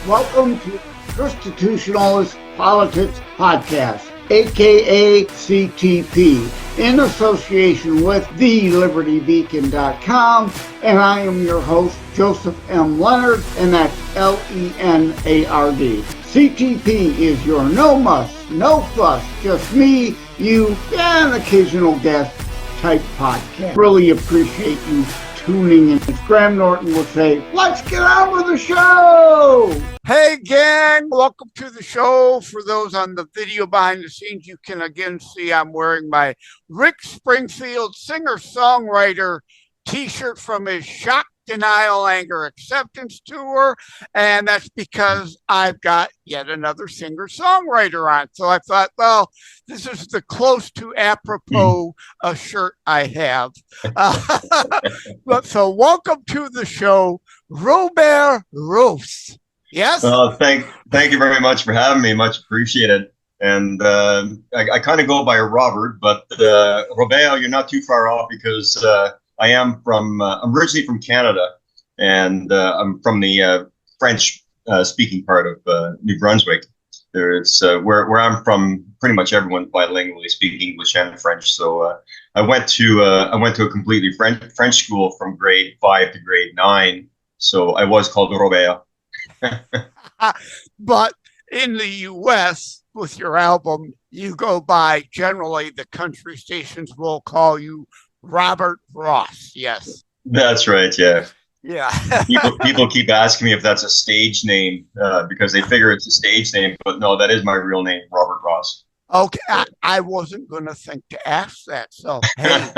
Welcome to ChristiTutionalist Politics Podcast, aka CTP, in association with TheLibertyBeacon.com, and I am your host, Joseph M. Leonard, and that's Lenard. CTP is your no muss, no fuss, just me, you, and occasional guest type podcast. Really appreciate you tuning in. As Graham Norton would say, let's get on with the show! Hey gang, welcome to the show. For those on the video behind the scenes, you can again see I'm wearing my Rick Springfield singer-songwriter t-shirt from his Shock, Denial, Anger, Acceptance tour, and that's because I've got yet another singer-songwriter on. So I thought, well, this is the close to apropos shirt I have. So welcome to the show, Robert Roos. Yes? Thank you very much for having me. Much appreciated. And I kind of go by Robert, but Robert, you're not too far off because I am I'm originally from Canada, and I'm from the French speaking part of New Brunswick. There's where I'm from, pretty much everyone bilingually speak English and French. So I went to a completely French school from grade 5 to grade 9. So I was called Robert. But in the U.S., with your album, you go by, generally the country stations will call you Robert Ross. Yes, that's right. Yeah. People keep asking me if that's a stage name because they figure it's a stage name, but no, that is my real name, Robert Ross. Okay, I wasn't going to think to ask that, so hey,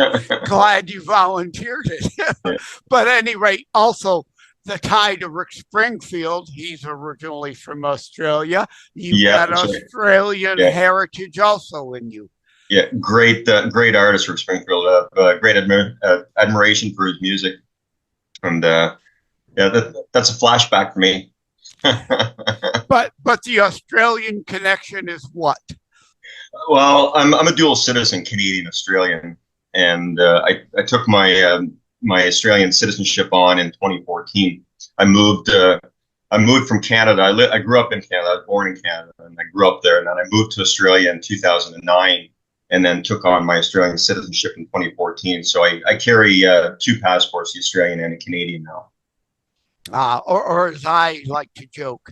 glad you volunteered it. But at any rate, also the tie to Rick Springfield, he's originally from Australia. You've got Australian heritage also in you. Yeah, great artist, Rick Springfield. Great admiration for his music, and that's a flashback for me. But the Australian connection is what? Well, I'm a dual citizen, Canadian Australian, and I took my Australian citizenship on in 2014. I moved from Canada. I grew up in Canada. I was born in Canada, and I grew up there. And then I moved to Australia in 2009. And then took on my Australian citizenship in 2014. So I carry 2 passports, the Australian and a Canadian now. Or as I like to joke,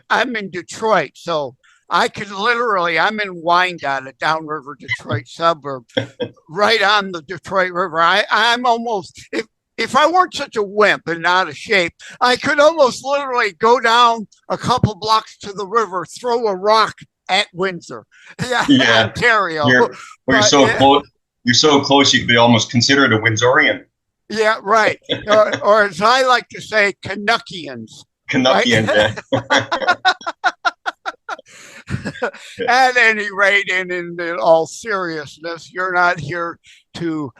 I'm in Detroit, so I could literally, I'm in Wyandotte, a downriver Detroit suburb, right on the Detroit River. I'm almost, if I weren't such a wimp and out of shape, I could almost literally go down a couple blocks to the river, throw a rock at Windsor, Ontario. You're so close. You're so close. You could be almost considered a Windsorian. Yeah, right. or as I like to say, Canuckians. Canuckian. Right? Yeah. At any rate, and in all seriousness, you're not here to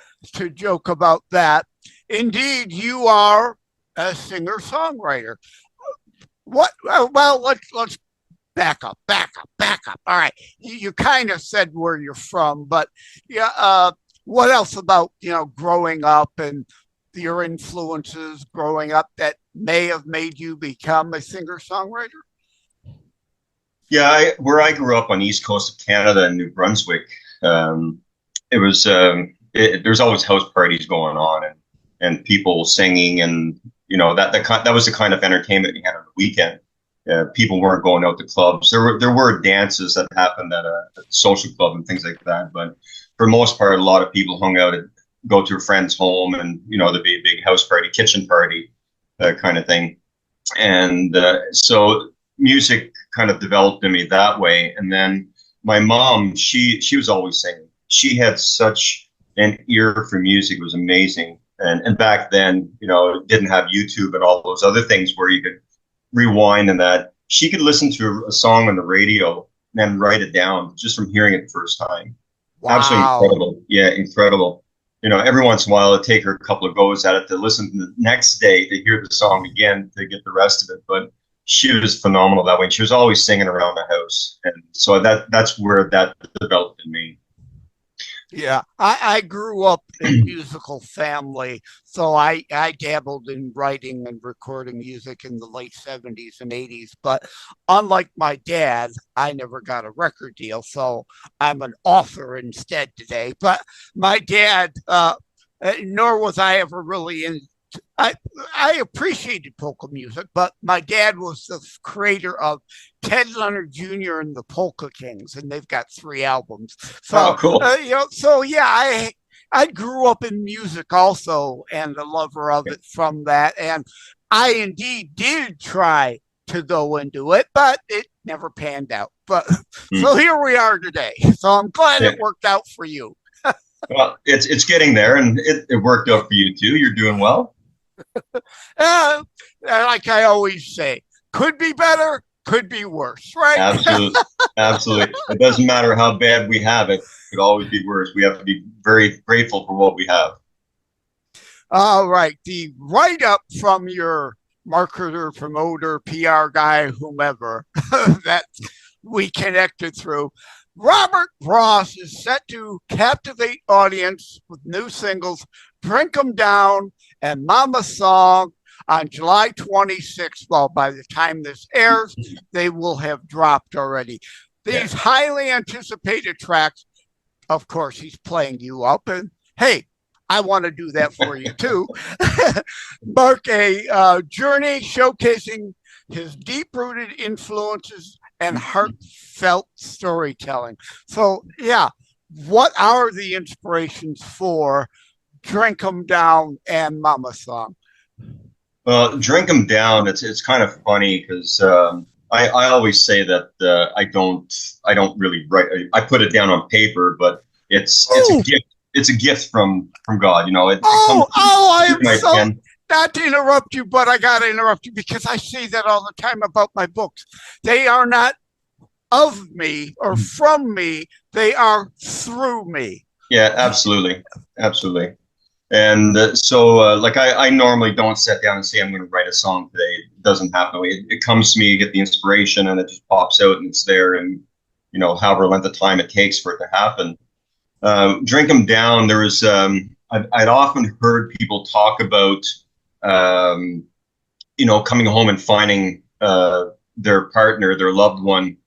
joke about that. Indeed, you are a singer-songwriter. What? Well, let's. Back up. All right. You kind of said where you're from, but what else about, growing up and your influences growing up that may have made you become a singer-songwriter? Yeah, where I grew up on the east coast of Canada in New Brunswick, it was there's always house parties going on and people singing, and that was the kind of entertainment we had on the weekend. People weren't going out to clubs. There were dances that happened at a social club and things like that. But for the most part, a lot of people hung out and go to a friend's home, and there'd be a big house party, kitchen party, kind of thing. And so music kind of developed in me that way. And then my mom, she was always singing. She had such an ear for music. It was amazing. And back then, didn't have YouTube and all those other things where you could rewind, and that she could listen to a song on the radio and then write it down just from hearing it the first time. Wow. Absolutely incredible. Yeah, incredible. Every once in a while it'd take her a couple of goes at it to listen to the next day to hear the song again to get the rest of it. But she was phenomenal that way. She was always singing around the house. And so that's where that developed in me. Yeah, I grew up in musical family, so I dabbled in writing and recording music in the late 70s and 80s. But unlike my dad, I never got a record deal, so I'm an author instead today. But my dad, nor was I ever really in. I I appreciated polka music, but my dad was the creator of Ted Leonard Jr. and the Polka Kings, and they've got 3 albums. Oh, So cool. so yeah, I grew up in music also, and a lover of it from that. And I indeed did try to go into it, but it never panned out. But so Mm. here we are today. So I'm glad Yeah. it worked out for you. Well, it's getting there, and it worked out for you too. You're doing well. Like I always say, could be better, could be worse, right? Absolutely. Absolutely. It doesn't matter how bad we have it. It could always be worse. We have to be very grateful for what we have. All right. The write up from your marketer, promoter, PR guy, whomever that we connected through. Robert Ross is set to captivate audience with new singles Drink 'em Down and Mama Song on July 26th. Well, by the time this airs, they will have dropped already. These highly anticipated tracks, of course, he's playing you up. And hey, I want to do that for you too. Mark a journey showcasing his deep rooted influences and heartfelt storytelling. So, yeah, what are the inspirations for Drink 'em Down and Mama Song? Well, Drink 'em Down. It's kind of funny because I always say that I don't really write. I put it down on paper, but it's a gift. It's a gift from God. You know, it comes I am my so pen. not to interrupt you, but I got to interrupt you because I say that all the time about my books. They are not of me or from me. They are through me. Yeah, absolutely, absolutely. And like I normally don't sit down and say I'm going to write a song today. It doesn't happen. It comes to me, you get the inspiration, and it just pops out, and it's there. And you know, however length of time it takes for it to happen. Drink 'em Down. There was I'd often heard people talk about you know, coming home and finding their partner, their loved one,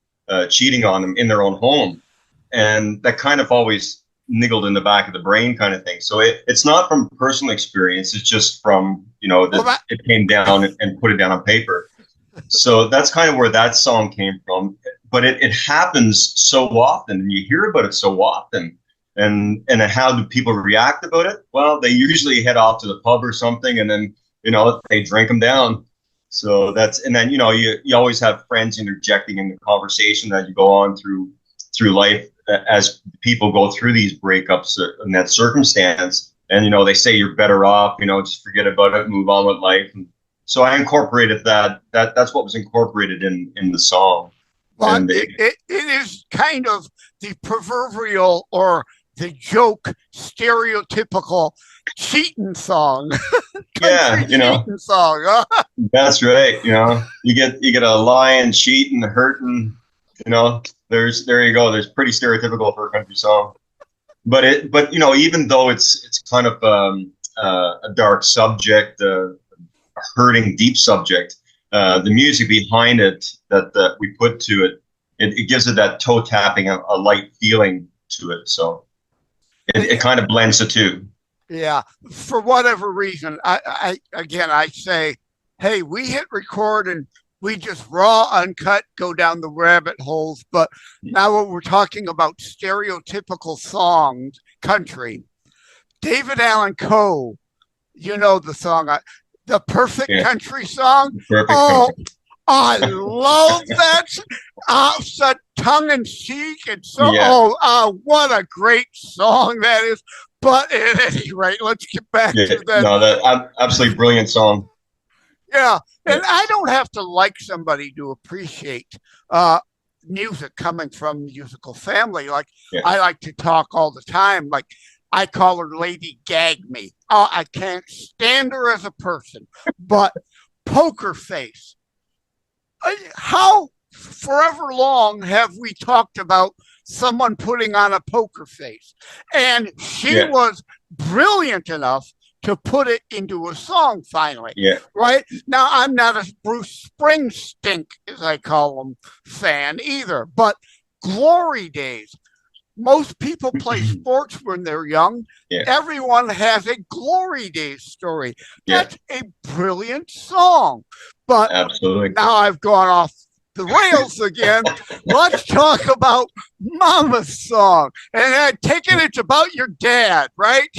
cheating on them in their own home, and that kind of always niggled in the back of the brain, kind of thing. So it's not from personal experience; it's just from, you know, it came down and put it down on paper. So that's kind of where that song came from. But it happens so often, and you hear about it so often. And how do people react about it? Well, they usually head off to the pub or something, and then, you know, they drink them down. So and then, you know, you always have friends interjecting in the conversation that you go on through life as people go through these breakups in that circumstance. And, you know, they say you're better off, you know, just forget about it, move on with life. And so I incorporated that's what was incorporated in the song. Well, it is kind of the proverbial or the joke stereotypical cheating song. Yeah, you know, cheating song. Huh? That's right. You know, you get a lying, cheating, hurting. You know, there you go. There's pretty stereotypical for a country song. But you know, even though it's kind of a dark subject, a hurting, deep subject, the music behind it that we put to it, it gives it that toe tapping, a light feeling to it. So it kind of blends the two. Yeah, for whatever reason, I say, hey, we hit record and we just raw, uncut, go down the rabbit holes. But now when we're talking about stereotypical songs, country, David Allan Coe, you know the song, the perfect country song. Perfect country. I love that. So tongue in cheek and so what a great song that is. But at any rate, let's get back to that. No, that absolutely brilliant song. Yeah, and I don't have to like somebody to appreciate music coming from musical family. Like I like to talk all the time. Like I call her Lady Gag Me. I can't stand her as a person, but Poker Face. How forever long have we talked about someone putting on a poker face. And she was brilliant enough to put it into a song finally. Right? Now, I'm not a Bruce Springsteen, as I call him, fan either, but Glory Days. Most people play sports when they're young. Everyone has a Glory Days story. That's a brilliant song. But now I've gone off the rails again. Let's talk about Mama's song. And I take it it's about your dad, right?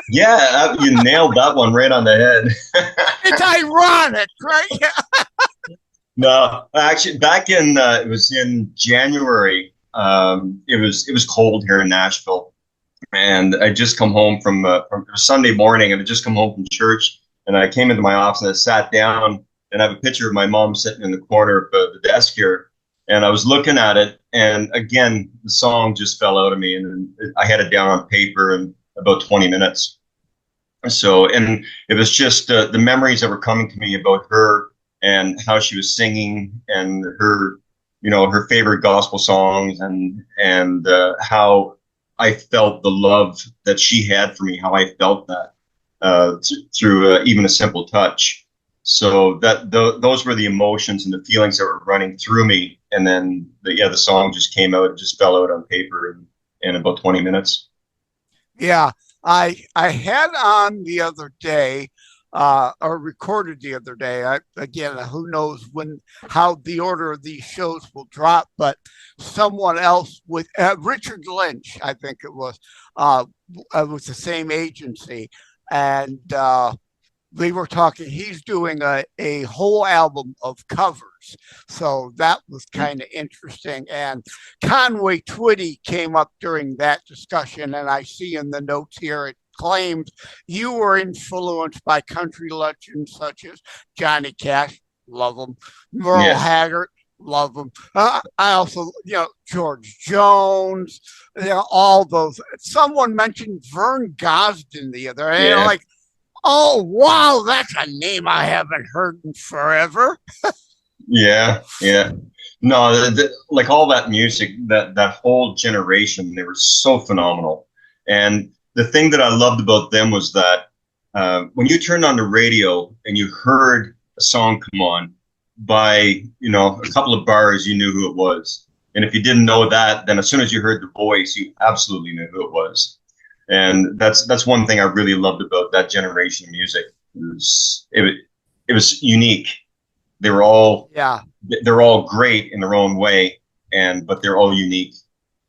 Yeah, you nailed that one right on the head. It's ironic, right? No, actually, back in it was in January. It was cold here in Nashville, and I just come home from Sunday morning. I had just come home from church, and I came into my office and I sat down, and I have a picture of my mom sitting in the corner of the desk here, and I was looking at it, and again the song just fell out of me, and I had it down on paper in about 20 minutes. So, and it was just the memories that were coming to me about her and how she was singing and her, you know, her favorite gospel songs, and how I felt the love that she had for me, how I felt that through even a simple touch. So that those were the emotions and the feelings that were running through me. And then the song just came out, it just fell out on paper in about 20 minutes. Yeah, I had on the other day, or recorded the other day. Again, who knows how the order of these shows will drop, but someone else with Richard Lynch, I think it was with the same agency, and we were talking. He's doing a whole album of covers, so that was kind of interesting. And Conway Twitty came up during that discussion, and I see in the notes here it claims you were influenced by country legends such as Johnny Cash, love him, Merle Haggard, love him. I also, George Jones, all those. Someone mentioned Vern Gosdin the other day. Like, oh, wow, that's a name I haven't heard in forever. Yeah. No, like all that music, that whole generation, they were so phenomenal. And the thing that I loved about them was that when you turned on the radio and you heard a song come on, by a couple of bars, you knew who it was. And if you didn't know that, then as soon as you heard the voice, you absolutely knew who it was. And that's one thing I really loved about that generation of music. It was unique. They were all they're all great in their own way, but they're all unique.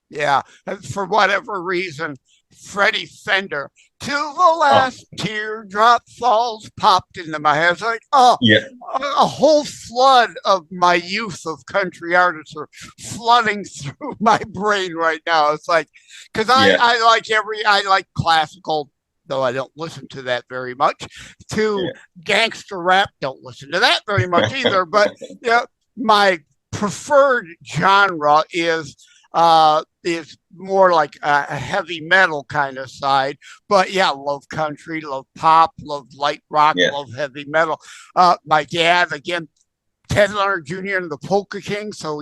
Yeah, and for whatever reason, Freddy Fender, "Till the Last Teardrop Falls" popped into my head. It's like, a whole flood of my youth of country artists are flooding through my brain right now. It's like, because I like classical, though I don't listen to that very much, to gangster rap, don't listen to that very much either. But my preferred genre is more like a heavy metal kind of side, but love country, love pop, love light rock, love heavy metal. My dad, again, Ted Leonard Jr. and the Polka King. So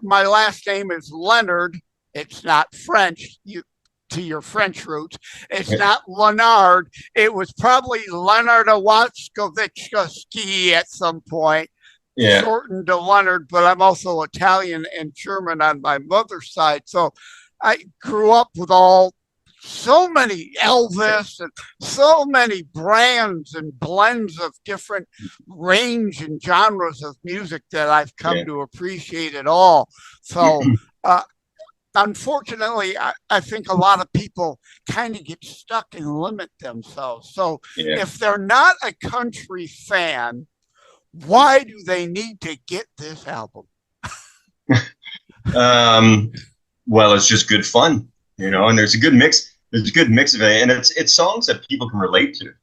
my last name is Leonard. It's not French. To your French roots, it's not Leonard. It was probably LeonardDetroit at some point. Shortened to Leonard, but I'm also Italian and German on my mother's side. So I grew up with so many Elvis and so many brands and blends of different range and genres of music that I've come to appreciate it all. So unfortunately, I think a lot of people kind of get stuck and limit themselves. So if they're not a country fan, why do they need to get this album? Well, it's just good fun, and there's a good mix. There's a good mix of it, and it's songs that people can relate to.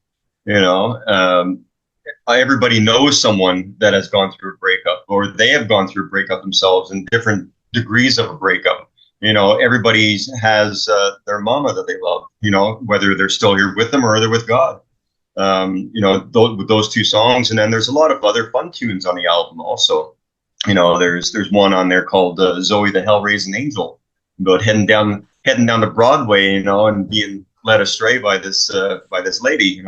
Everybody knows someone that has gone through a breakup, or they have gone through a breakup themselves in different degrees of a breakup. Everybody has their mama that they love, whether they're still here with them or they're with God. With those two songs, and then there's a lot of other fun tunes on the album also. there's one on there called Zoe the Hell Raising Angel, about heading down to Broadway, and being led astray by this lady,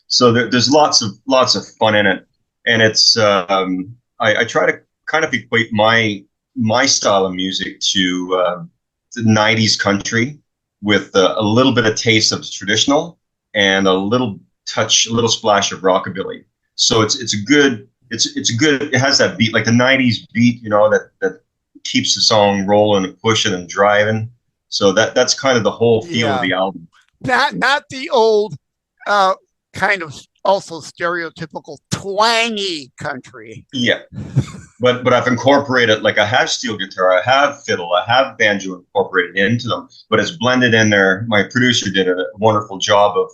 So there's lots of fun in it, and it's I try to kind of equate my style of music to the 90s country with a little bit of taste of traditional and a little splash of rockabilly. So it's a good, it has that beat, like the 90s beat, that keeps the song rolling and pushing and driving. So that's kind of the whole feel of the album. Not the old kind of also stereotypical twangy country. Yeah. But I've incorporated, like I have steel guitar, I have fiddle, I have banjo incorporated into them, but it's blended in there. My producer did a wonderful job of,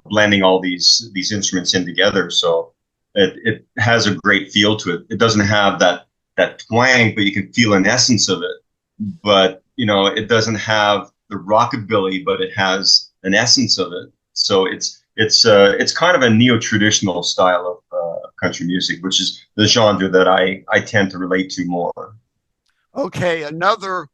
blending all these instruments in together. So it has a great feel to it. It doesn't have that twang, but you can feel an essence of it. But, it doesn't have the rockabilly, but it has an essence of it. So it's kind of a neo-traditional style of country music, which is the genre that I tend to relate to more. Okay, another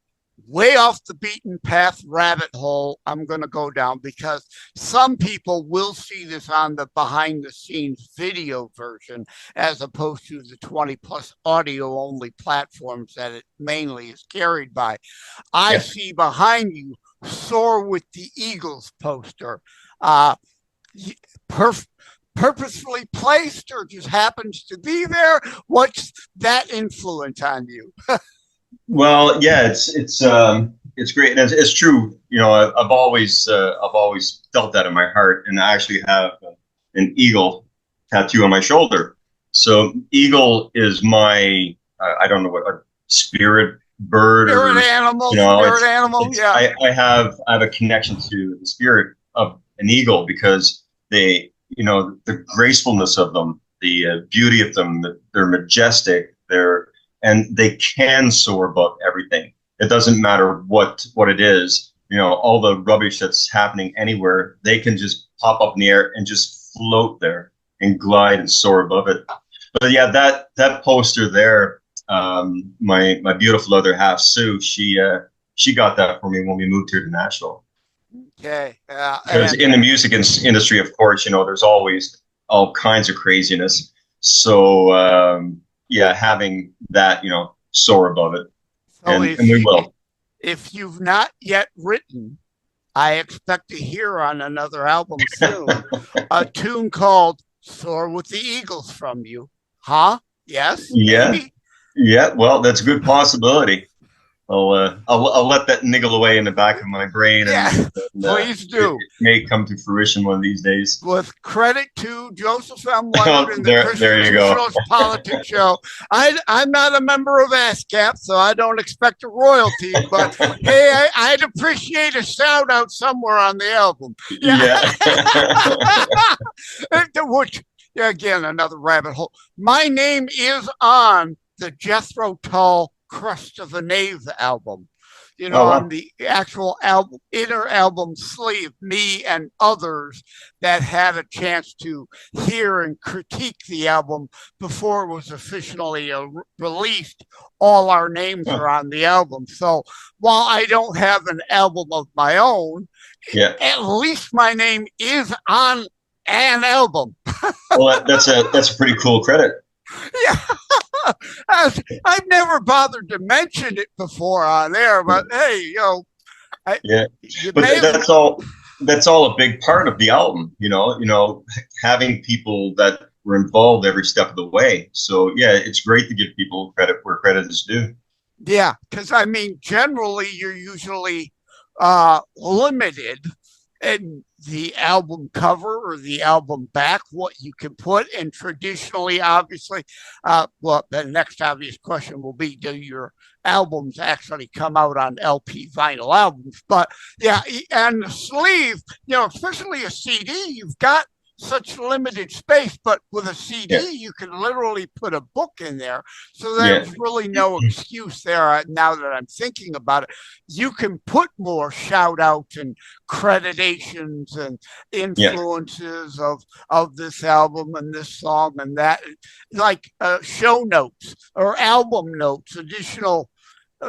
way off the beaten path rabbit hole I'm going to go down, because some people will see this on the behind the scenes video version as opposed to the 20 plus audio only platforms that it mainly is carried by. I see behind you Soar with the Eagles poster. Purposefully placed or just happens to be there? What's that influence on you? Well, yeah, it's great, and it's true. I've always felt that in my heart, and I actually have an eagle tattoo on my shoulder. So eagle is my I don't know what, a spirit bird, spirit animal. Yeah, I have a connection to the spirit of an eagle because they, the gracefulness of them, the beauty of them, they're majestic, and they can soar above everything. It doesn't matter what it is, all the rubbish that's happening anywhere, they can just pop up in the air and just float there and glide and soar above it. But yeah, that poster there, my beautiful other half, Sue, she got that for me when we moved here to Nashville. Okay. Because in the music industry, of course, there's always all kinds of craziness. So, having that, soar above it. So and we will. If you've not yet written, I expect to hear on another album soon a tune called Soar with the Eagles from you. Huh? Yes? Yeah. Maybe? Yeah, well, that's a good possibility. I'll let that niggle away in the back of my brain. And please do. It may come to fruition one of these days. With credit to Joseph M. Leonard and the ChristiTutionalist Politics Show. I'm not a member of ASCAP, so I don't expect a royalty. But hey, I'd appreciate a shout out somewhere on the album. Yeah. Which, again, another rabbit hole. My name is on the Jethro Tull Crust of a Knave album, on the actual album, inner album sleeve, me and others that had a chance to hear and critique the album before it was officially released. All our names are on the album. So while I don't have an album of my own, at least my name is on an album. Well, that's a pretty cool credit. Yeah. I've never bothered to mention it before on air, but hey, but that's all a big part of the album, having people that were involved every step of the way. So yeah, it's great to give people credit where credit is due. Yeah, because generally you're usually limited in the album cover or the album back, what you can put. And traditionally, obviously, the next obvious question will be, do your albums actually come out on LP vinyl albums? But yeah, and the sleeve, especially a CD, you've got such limited space, but with a CD, Yeah. you can literally put a book in there. So there's really no excuse there. Now that I'm thinking about it, you can put more shout outs and creditations and influences of this album and this song and that, like show notes or album notes, additional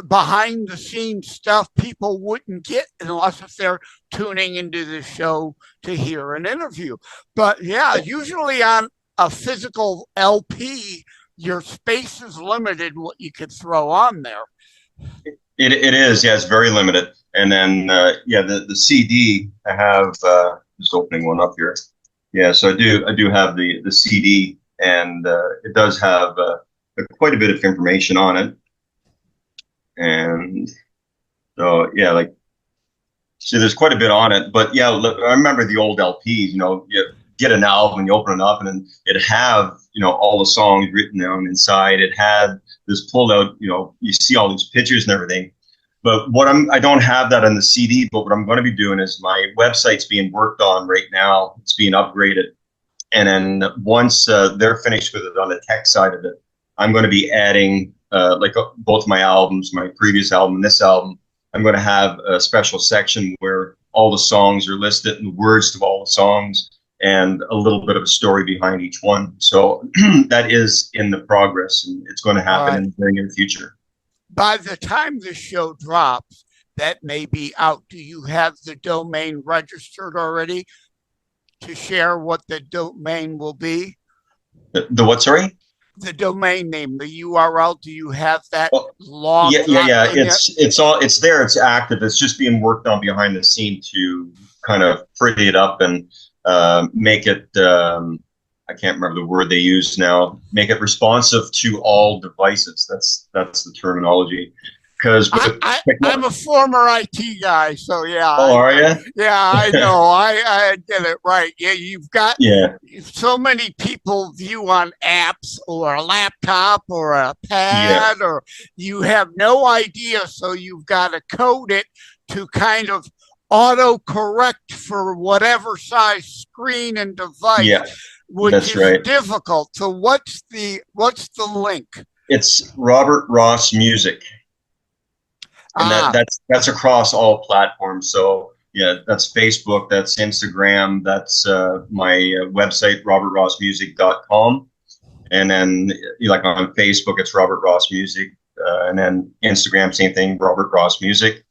behind the scenes stuff people wouldn't get unless if they're tuning into the show to hear an interview. But yeah, usually on a physical LP, your space is limited what you could throw on there. It is, yeah, it's very limited. And then the CD, I have just opening one up here. Yeah, so I do have the CD, and it does have quite a bit of information on it. And so, yeah, like, so there's quite a bit on it. But yeah, I remember the old LPs, you know, you get an album, you open it up, and then it have, you know, all the songs written down inside. It had this pulled out, you know, you see all these pictures and everything. But I don't have that on the CD, but what I'm going to be doing is my website's being worked on right now. It's being upgraded. And then once they're finished with it on the tech side of it, I'm going to be adding both my albums, my previous album and this album. I'm going to have a special section where all the songs are listed and the words to all the songs and a little bit of a story behind each one. So that is in the progress, and it's going to happen in the very near future. By the time this show drops, that may be out. Do you have the domain registered already to share what the domain will be? The what, sorry? The domain name, the URL. Do you have that logged? Yeah. It's there. It's active. It's just being worked on behind the scene to kind of pretty it up and make it. I can't remember the word they use now. Make it responsive to all devices. That's the terminology. Because I'm a former IT guy, so yeah. Oh, are you? Yeah, I know. I get it right. Yeah, you've got so many people view on apps or a laptop or a pad, or you have no idea, so you've got to code it to kind of auto-correct for whatever size screen and device, which is difficult. So what's the link? It's Robert Ross Music. And that's across all platforms. So yeah, that's Facebook, that's Instagram, that's my website, robertrossmusic.com. And then like on Facebook, it's Robert Ross Music. And then Instagram, same thing, Robert Ross Music.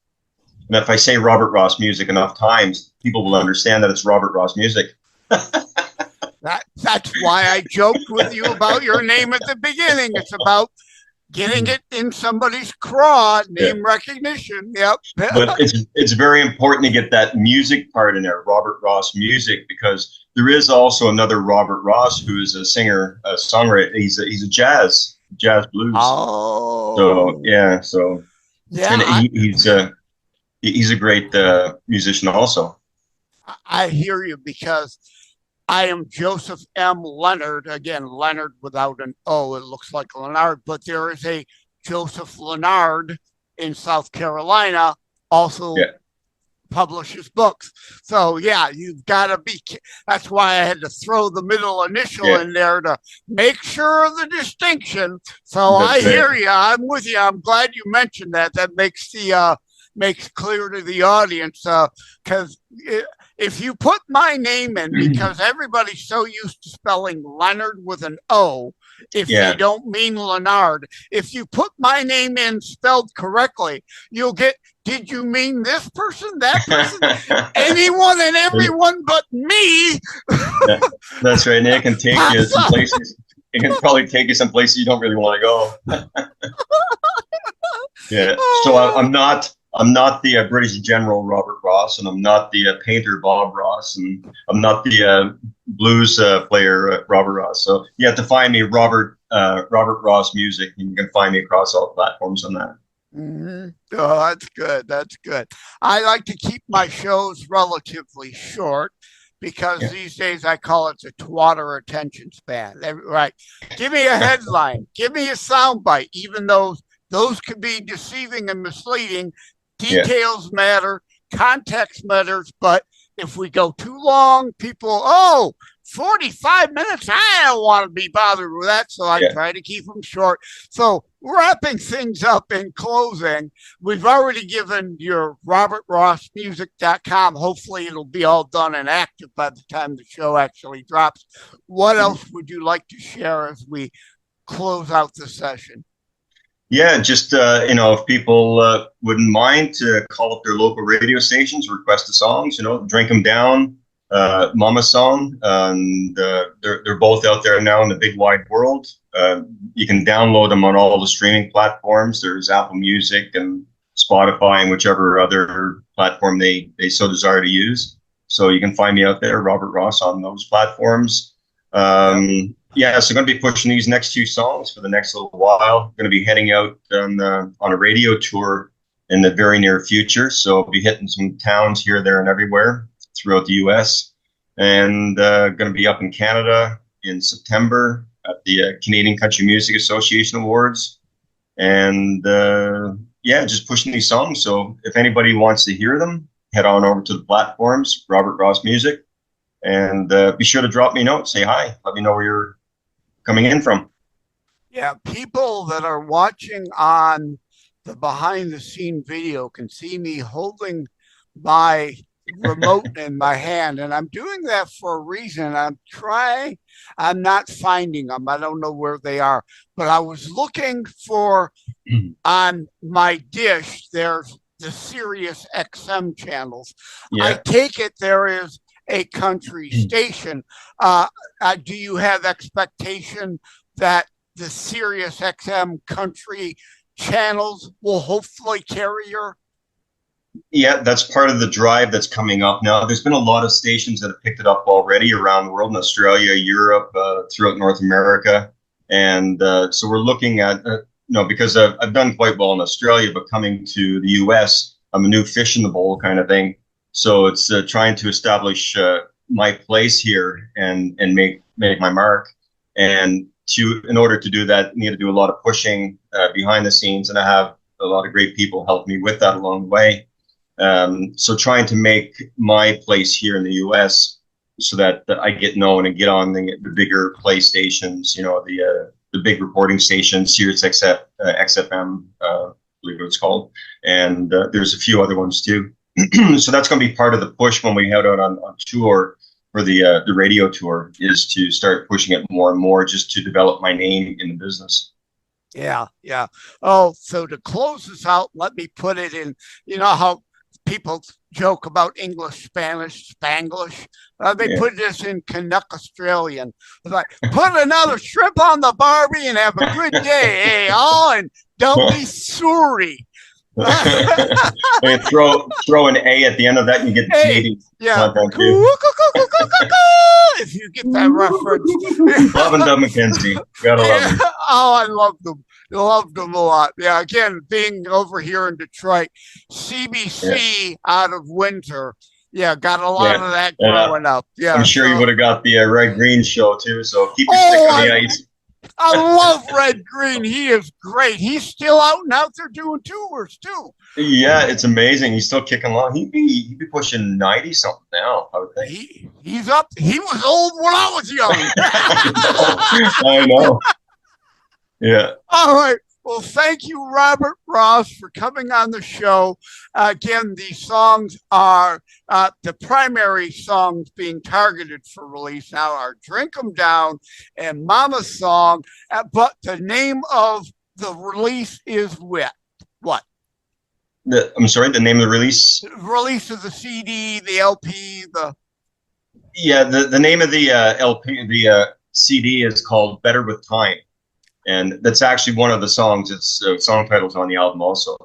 And if I say Robert Ross Music enough times, people will understand that it's Robert Ross Music. That's why I joked with you about your name at the beginning. It's about getting it in somebody's craw, name recognition. Yep. But it's very important to get that music part in there, Robert Ross Music, because there is also another Robert Ross who is a singer, a songwriter. He's a jazz blues. Oh. So yeah. And he's a great musician also. I hear you, because I am Joseph M. Leonard. Again, Leonard without an O. It looks like Leonard, but there is a Joseph Leonard in South Carolina also publishes books. So yeah, you've got to be. That's why I had to throw the middle initial in there to make sure of the distinction. So I hear you. I'm with you. I'm glad you mentioned that. That makes clear to the audience, because if you put my name in, because everybody's so used to spelling Leonard with an O, if they don't mean Leonard, if you put my name in spelled correctly, you'll get, did you mean this person, that person, anyone and everyone but me? That's right. And it can take you some places. It can probably take you some places you don't really want to go. So I'm not the British General Robert Ross, and I'm not the painter Bob Ross, and I'm not the blues player Robert Ross. So you have to find me Robert Ross Music, and you can find me across all platforms on that. Mm-hmm. Oh, that's good. That's good. I like to keep my shows relatively short, because these days I call it the twatter attention span. Right. Give me a headline. Give me a soundbite, even though those could be deceiving and misleading. Details matter, context matters, but if we go too long, people, 45 minutes, I don't want to be bothered with that, so I try to keep them short. So wrapping things up in closing, we've already given your RobertRossMusic.com. Hopefully it'll be all done and active by the time the show actually drops. What else would you like to share as we close out the session? Yeah, just, if people wouldn't mind to call up their local radio stations, request the songs, Drink 'em Down, Mama Song, and they're both out there now in the big wide world. You can download them on all the streaming platforms. There's Apple Music and Spotify and whichever other platform they so desire to use. So you can find me out there, Robert Ross, on those platforms. So going to be pushing these next two songs for the next little while. Going to be heading out on a radio tour in the very near future. So I'll be hitting some towns here, there, and everywhere throughout the U.S. And going to be up in Canada in September at the Canadian Country Music Association Awards. And just pushing these songs. So if anybody wants to hear them, head on over to the platforms, Robert Ross Music. And be sure to drop me a note, say hi, let me know where you're coming in from. Yeah, people that are watching on the behind the scene video can see me holding my remote in my hand, and I'm doing that for a reason. I'm not finding them. I don't know where they are, but I was looking for on my dish, there's the Sirius XM channels. I take it there is a country station. Do you have expectation that the Sirius XM country channels will hopefully carry your? Yeah, that's part of the drive that's coming up now. There's been a lot of stations that have picked it up already around the world, in Australia, Europe, throughout North America. And so we're looking at, because I've done quite well in Australia, but coming to the US, I'm a new fish in the bowl kind of thing. So it's trying to establish my place here and make my mark. And in order to do that, I need to do a lot of pushing behind the scenes, and I have a lot of great people help me with that along the way. So trying to make my place here in the U.S. so that I get known and get on the bigger play stations, the big reporting stations, Sirius XFM, I believe it's called, and there's a few other ones too. So that's going to be part of the push when we head out on tour for the radio tour, is to start pushing it more and more, just to develop my name in the business. Yeah. Oh, so to close this out, let me put it in, how people joke about English, Spanish, Spanglish. They put this in Canuck Australian. It's like, put another shrimp on the barbie and have a good day, all, and don't be sorry. And throw an A at the end of that, and you get the Canadian content too. If you get that reference. Love and Dub McKenzie. Gotta love them. Oh, I love them. Loved them a lot. Yeah, again, being over here in Detroit, CBC out of Winter. Yeah, got a lot of that growing up. Yeah, I'm sure you would have got the Red Green show too. So keep your stick on the ice. I love Red Green. He is great. He's still out and out there doing tours too. Yeah, it's amazing. He's still kicking along. He'd be pushing 90 something now, I would think. He's up. He was old when I was young. I know. Yeah. All right. Well, thank you, Robert Ross, for coming on the show. Again, these songs are the primary songs being targeted for release now are Drink 'em Down and Mama Song. But the name of the release is what? I'm sorry, the name of the release? Release of the CD, the LP, the name of the LP, the CD is called Better With Time. And that's actually one of the songs. It's song titles on the album also.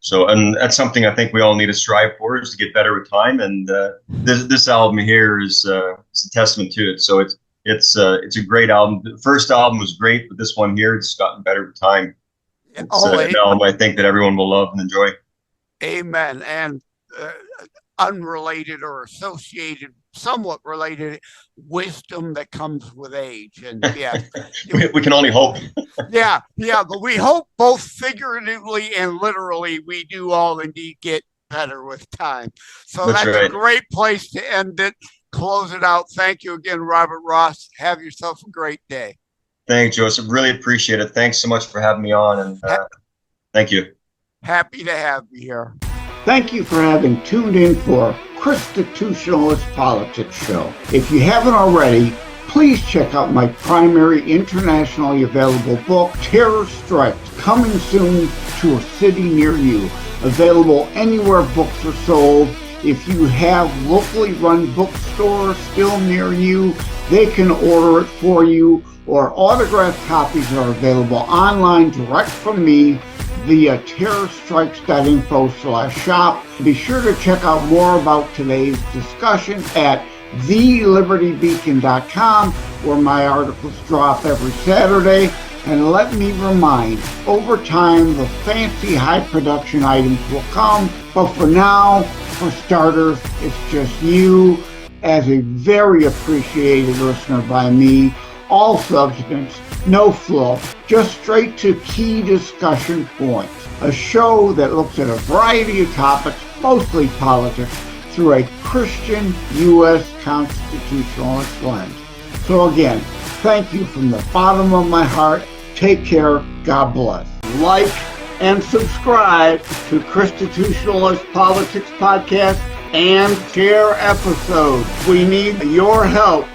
So, and that's something I think we all need to strive for, is to get better with time. And this album here is a testament to it. So it's a great album. The first album was great, but this one here, it's gotten better with time. It's an album I think that everyone will love and enjoy. Amen. And unrelated or associated, somewhat related wisdom that comes with age. And we can only hope. But we hope both figuratively and literally we do all indeed get better with time. So that's a great place to end it. close it out. Thank you again, Robert Ross. Have yourself a great day. Thanks, Joseph. Really appreciate it. Thanks so much for having me on, and thank you. Happy to have you here. Thank you for having tuned in for ChristiTutionalist Politics Show. If you haven't already, please check out my primary internationally available book, Terror Strikes, coming soon to a city near you. Available anywhere books are sold. If you have locally run bookstores still near you, they can order it for you, or autographed copies are available online direct from me via terrorstrikes.info/shop. Be sure to check out more about today's discussion at TheLibertyBeacon.com, where my articles drop every Saturday. And let me remind, over time, the fancy high production items will come. But for now, for starters, it's just you as a very appreciated listener by me. All substance, no fluff, just straight to key discussion points. A show that looks at a variety of topics, mostly politics, through a Christian U.S. constitutionalist lens. So again, thank you from the bottom of my heart. Take care. God bless. Like and subscribe to ChristiTutionalist Politics Podcast and share episodes. We need your help.